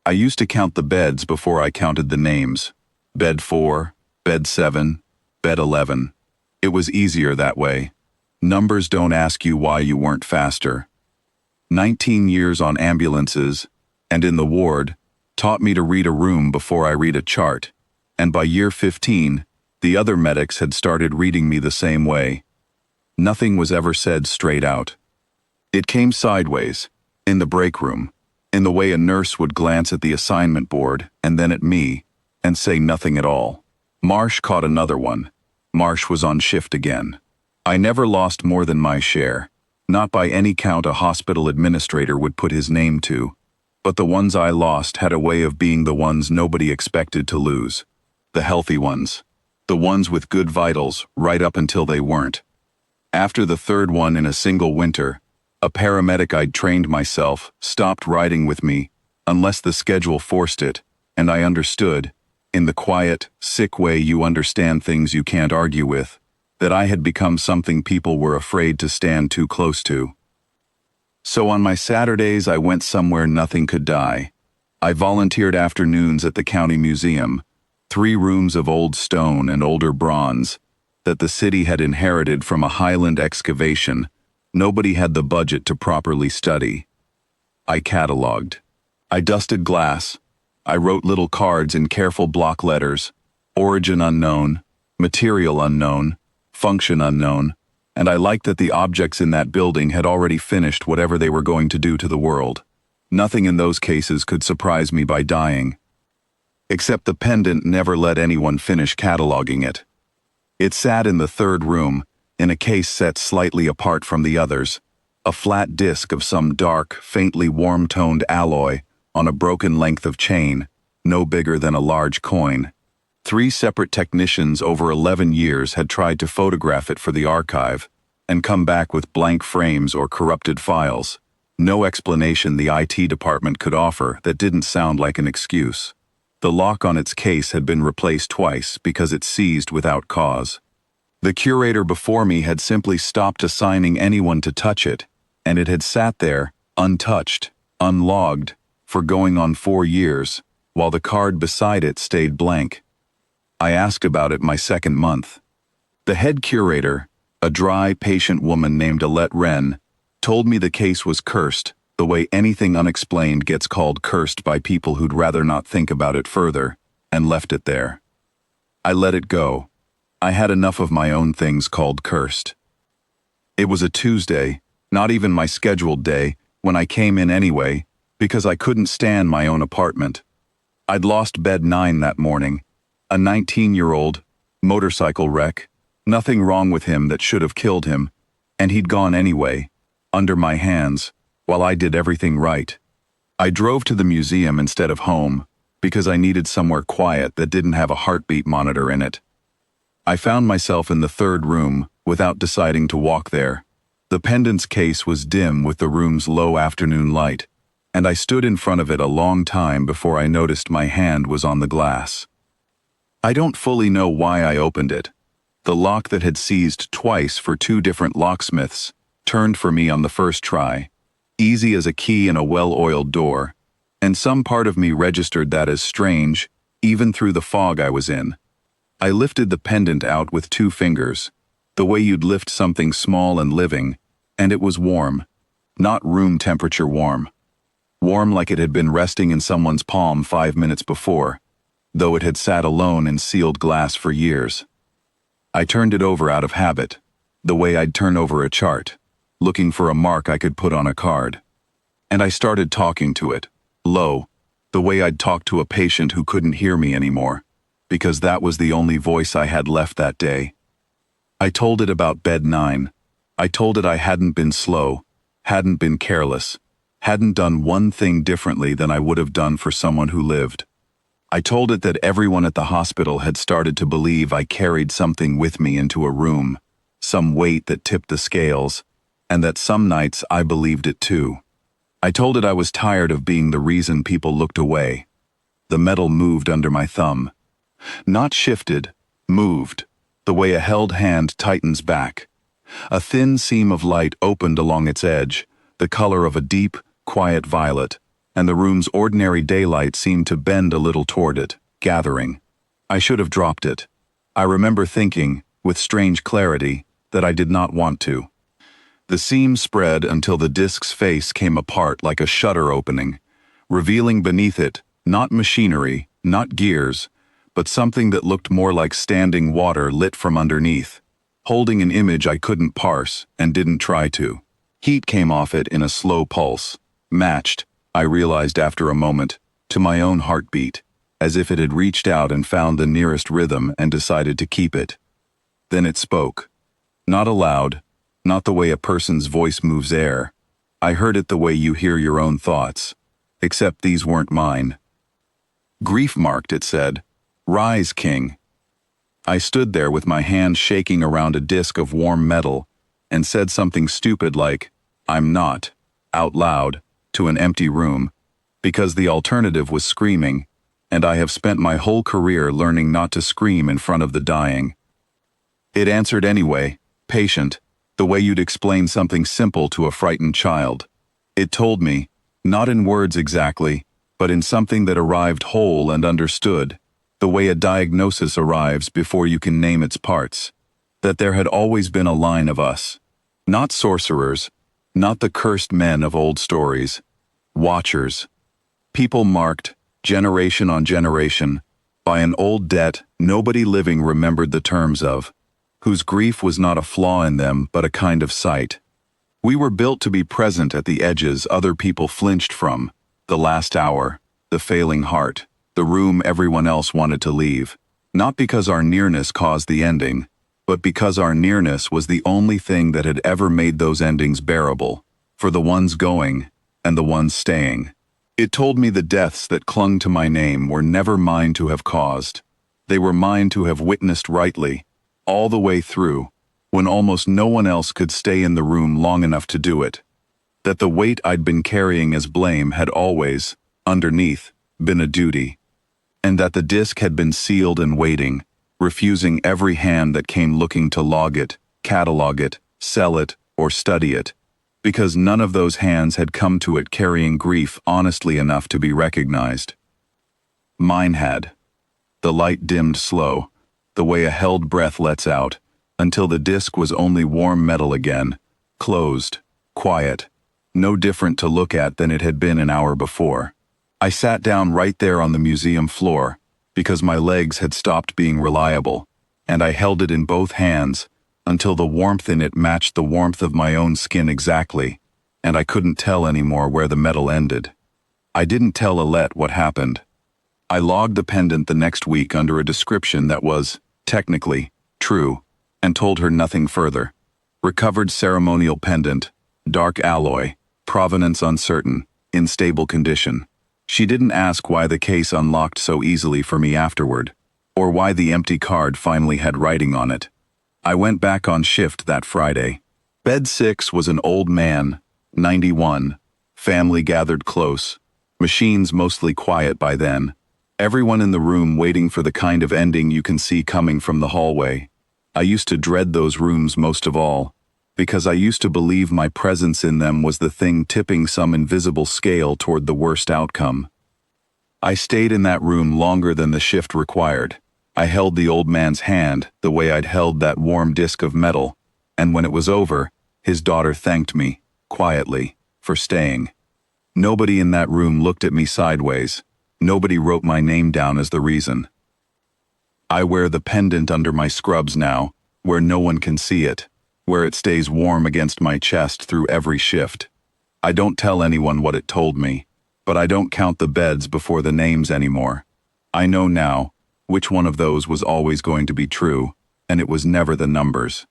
I used to count the beds before I counted the names. Bed 4, bed 7, bed 11. It was easier that way. Numbers don't ask you why you weren't faster. 19 years on ambulances, and in the ward, taught me to read a room before I read a chart, and by year 15, the other medics had started reading me the same way. Nothing was ever said straight out. It came sideways, in the break room, in the way a nurse would glance at the assignment board and then at me, and say nothing at all. Marsh caught another one. Marsh was on shift again. I never lost more than my share, not by any count a hospital administrator would put his name to, but the ones I lost had a way of being the ones nobody expected to lose. The healthy ones. The ones with good vitals right up until they weren't. After the third one in a single winter, a paramedic I'd trained myself stopped riding with me unless the schedule forced it, and I understood, in the quiet, sick way you understand things you can't argue with, that I had become something people were afraid to stand too close to. So on my Saturdays I went somewhere nothing could die. I volunteered afternoons at the county museum, 3 rooms of old stone and older bronze that the city had inherited from a highland excavation nobody had the budget to properly study. I cataloged. I dusted glass. I wrote little cards in careful block letters, origin unknown, material unknown, function unknown, and I liked that the objects in that building had already finished whatever they were going to do to the world. Nothing in those cases could surprise me by dying. Except the pendant never let anyone finish cataloging it. It sat in the third room, in a case set slightly apart from the others, a flat disc of some dark, faintly warm-toned alloy on a broken length of chain, no bigger than a large coin. 3 separate technicians over 11 years had tried to photograph it for the archive and come back with blank frames or corrupted files. No explanation the IT department could offer that didn't sound like an excuse. The lock on its case had been replaced twice because it seized without cause. The curator before me had simply stopped assigning anyone to touch it, and it had sat there, untouched, unlogged, for going on 4 years, while the card beside it stayed blank. I asked about it my second month. The head curator, a dry, patient woman named Alette Wren, told me the case was cursed, the way anything unexplained gets called cursed by people who'd rather not think about it further, and left it there. I let it go. I had enough of my own things called cursed. It was a Tuesday, not even my scheduled day, when I came in anyway, because I couldn't stand my own apartment. I'd lost bed 9 that morning, a 19-year-old, motorcycle wreck, nothing wrong with him that should have killed him, and he'd gone anyway, under my hands, while I did everything right. I drove to the museum instead of home, because I needed somewhere quiet that didn't have a heartbeat monitor in it. I found myself in the third room without deciding to walk there. The pendant's case was dim with the room's low afternoon light, and I stood in front of it a long time before I noticed my hand was on the glass. I don't fully know why I opened it. The lock that had seized twice for 2 different locksmiths turned for me on the first try, easy as a key in a well-oiled door, and some part of me registered that as strange, even through the fog I was in. I lifted the pendant out with 2 fingers, the way you'd lift something small and living, and it was warm, not room temperature warm. Warm like it had been resting in someone's palm 5 minutes before, though it had sat alone in sealed glass for years. I turned it over out of habit, the way I'd turn over a chart, looking for a mark I could put on a card. And I started talking to it, low, the way I'd talk to a patient who couldn't hear me anymore, because that was the only voice I had left that day. I told it about bed 9. I told it I hadn't been slow, hadn't been careless, hadn't done one thing differently than I would have done for someone who lived. I told it that everyone at the hospital had started to believe I carried something with me into a room, some weight that tipped the scales, and that some nights I believed it too. I told it I was tired of being the reason people looked away. The metal moved under my thumb. Not shifted, moved, the way a held hand tightens back. A thin seam of light opened along its edge, the color of a deep, quiet violet, and the room's ordinary daylight seemed to bend a little toward it, gathering. I should have dropped it. I remember thinking, with strange clarity, that I did not want to. The seam spread until the disk's face came apart like a shutter opening, revealing beneath it, not machinery, not gears, but something that looked more like standing water lit from underneath, holding an image I couldn't parse and didn't try to. Heat came off it in a slow pulse, matched, I realized after a moment, to my own heartbeat, as if it had reached out and found the nearest rhythm and decided to keep it. Then it spoke. Not aloud, not the way a person's voice moves air. I heard it the way you hear your own thoughts. Except these weren't mine. Grief marked, it said. Rise, King. I stood there with my hand shaking around a disk of warm metal and said something stupid like, I'm not, out loud, to an empty room, because the alternative was screaming, and I have spent my whole career learning not to scream in front of the dying. It answered anyway, patient, the way you'd explain something simple to a frightened child. It told me, not in words exactly, but in something that arrived whole and understood, the way a diagnosis arrives before you can name its parts, that there had always been a line of us, not sorcerers, not the cursed men of old stories, watchers, people marked, generation on generation, by an old debt nobody living remembered the terms of, whose grief was not a flaw in them but a kind of sight. We were built to be present at the edges other people flinched from, the last hour, the failing heart, the room everyone else wanted to leave, not because our nearness caused the ending, but because our nearness was the only thing that had ever made those endings bearable, for the ones going and the ones staying. It told me the deaths that clung to my name were never mine to have caused. They were mine to have witnessed rightly, all the way through, when almost no one else could stay in the room long enough to do it. That the weight I'd been carrying as blame had always, underneath, been a duty. And that the disk had been sealed and waiting, refusing every hand that came looking to log it, catalog it, sell it, or study it, because none of those hands had come to it carrying grief honestly enough to be recognized. Mine had. The light dimmed slow, the way a held breath lets out, until the disk was only warm metal again, closed, quiet, no different to look at than it had been an hour before. I sat down right there on the museum floor, because my legs had stopped being reliable, and I held it in both hands, until the warmth in it matched the warmth of my own skin exactly, and I couldn't tell anymore where the metal ended. I didn't tell Alette what happened. I logged the pendant the next week under a description that was, technically, true, and told her nothing further. Recovered ceremonial pendant, dark alloy, provenance uncertain, in stable condition. She didn't ask why the case unlocked so easily for me afterward, or why the empty card finally had writing on it. I went back on shift that Friday. Bed 6 was an old man, 91, family gathered close, machines mostly quiet by then, everyone in the room waiting for the kind of ending you can see coming from the hallway. I used to dread those rooms most of all, because I used to believe my presence in them was the thing tipping some invisible scale toward the worst outcome. I stayed in that room longer than the shift required. I held the old man's hand the way I'd held that warm disk of metal, and when it was over, his daughter thanked me, quietly, for staying. Nobody in that room looked at me sideways. Nobody wrote my name down as the reason. I wear the pendant under my scrubs now, where no one can see it, where it stays warm against my chest through every shift. I don't tell anyone what it told me, but I don't count the beds before the names anymore. I know now which one of those was always going to be true, and it was never the numbers.